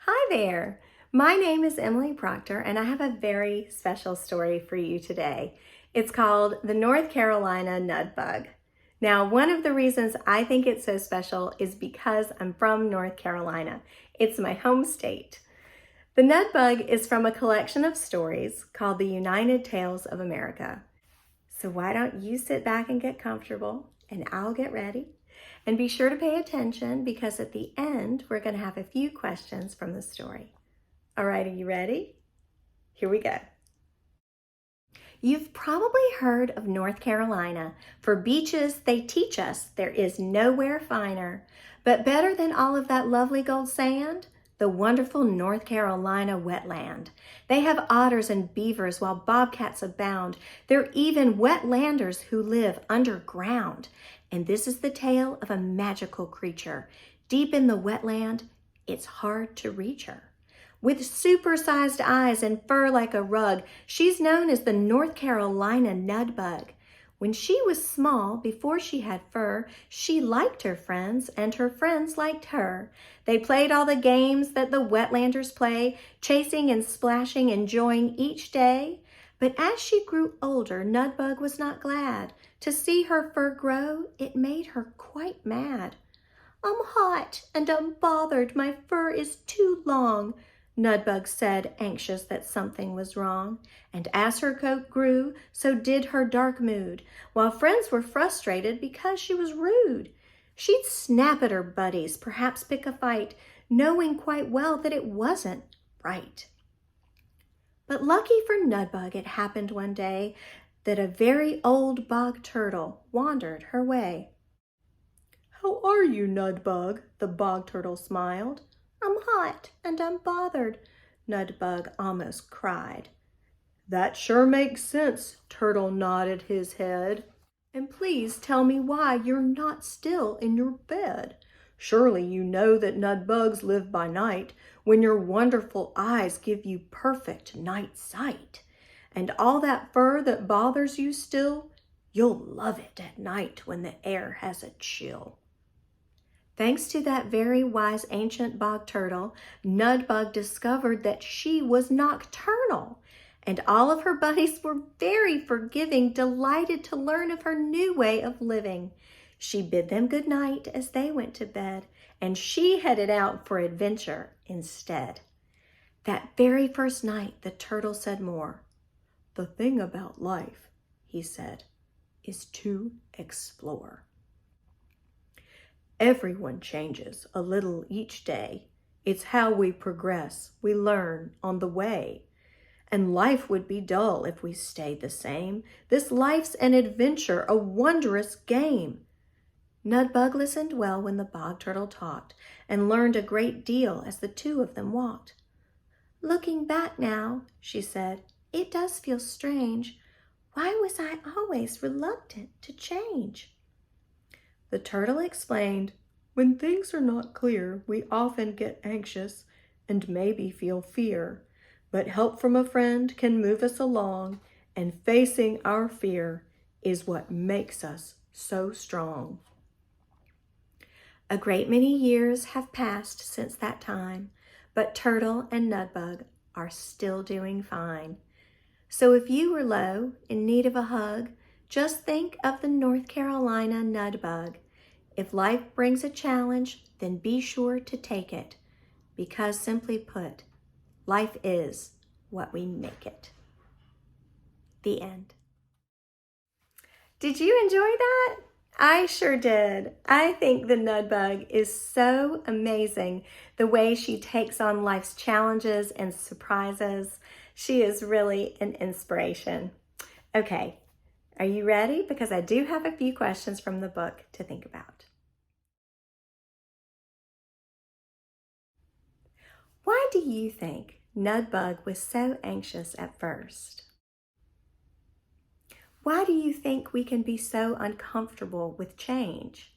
Hi there. My name is Emily Procter, and I have a very special story for you today. It's called The North Carolina Nudbug. Now, one of the reasons I think it's so special is because I'm from North Carolina. It's my home state. The Nudbug is from a collection of stories called the United Tales of America. So why don't you sit back and get comfortable, and I'll get ready. And be sure to pay attention because at the end, we're going to have a few questions from the story. All right, are you ready? Here we go. You've probably heard of North Carolina. For beaches, they teach us there is nowhere finer. But better than all of that lovely gold sand? The wonderful North Carolina wetland. They have otters and beavers while bobcats abound. There are even wetlanders who live underground. And this is the tale of a magical creature. Deep in the wetland, it's hard to reach her. With supersized eyes and fur like a rug, she's known as the North Carolina Nudbug. When she was small, before she had fur, she liked her friends and her friends liked her. They played all the games that the wetlanders play, chasing and splashing, enjoying each day. But as she grew older, Nudbug was not glad. To see her fur grow, it made her quite mad. "I'm hot and I'm bothered, my fur is too long," Nudbug said, anxious that something was wrong. And as her coat grew, so did her dark mood, while friends were frustrated because she was rude. She'd snap at her buddies, perhaps pick a fight, knowing quite well that it wasn't right. But lucky for Nudbug, it happened one day that a very old bog turtle wandered her way. "How are you, Nudbug?" the bog turtle smiled. "I'm hot and I'm bothered," Nudbug almost cried. "That sure makes sense," Turtle nodded his head. "And please tell me why you're not still in your bed. Surely you know that Nudbugs live by night, when your wonderful eyes give you perfect night sight. And all that fur that bothers you still, you'll love it at night when the air has a chill." Thanks to that very wise ancient bog turtle, Nudbug discovered that she was nocturnal. And all of her buddies were very forgiving, delighted to learn of her new way of living. She bid them good night as they went to bed, and she headed out for adventure instead. That very first night, the turtle said more. "The thing about life," he said, "is to explore. Everyone changes a little each day. It's how we progress, we learn on the way. And life would be dull if we stayed the same. This life's an adventure, a wondrous game." Nudbug listened well when the bog turtle talked and learned a great deal as the two of them walked. "Looking back now," she said, "it does feel strange. Why was I always reluctant to change?" The turtle explained, "When things are not clear, we often get anxious and maybe feel fear. But help from a friend can move us along, and facing our fear is what makes us so strong." A great many years have passed since that time, but Turtle and Nudbug are still doing fine. So if you were low, in need of a hug, just think of the North Carolina Nudbug. If life brings a challenge, then be sure to take it, because simply put, life is what we make it. The end. Did you enjoy that? I sure did. I think the Nudbug is so amazing, the way she takes on life's challenges and surprises. She is really an inspiration. Okay, are you ready? Because I do have a few questions from the book to think about. Why do you think Nudbug was so anxious at first? Why do you think we can be so uncomfortable with change?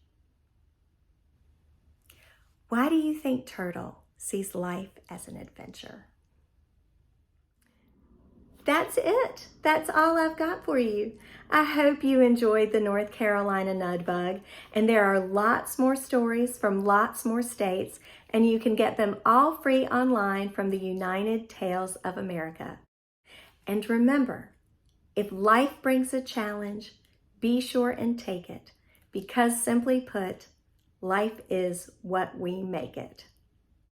Why do you think Turtle sees life as an adventure? that's it. That's all I've got for you. I hope you enjoyed the North Carolina Nudbug, and there are lots more stories from lots more states, and you can get them all free online from the United Tales of America. And remember, if life brings a challenge, be sure and take it, because simply put, life is what we make it.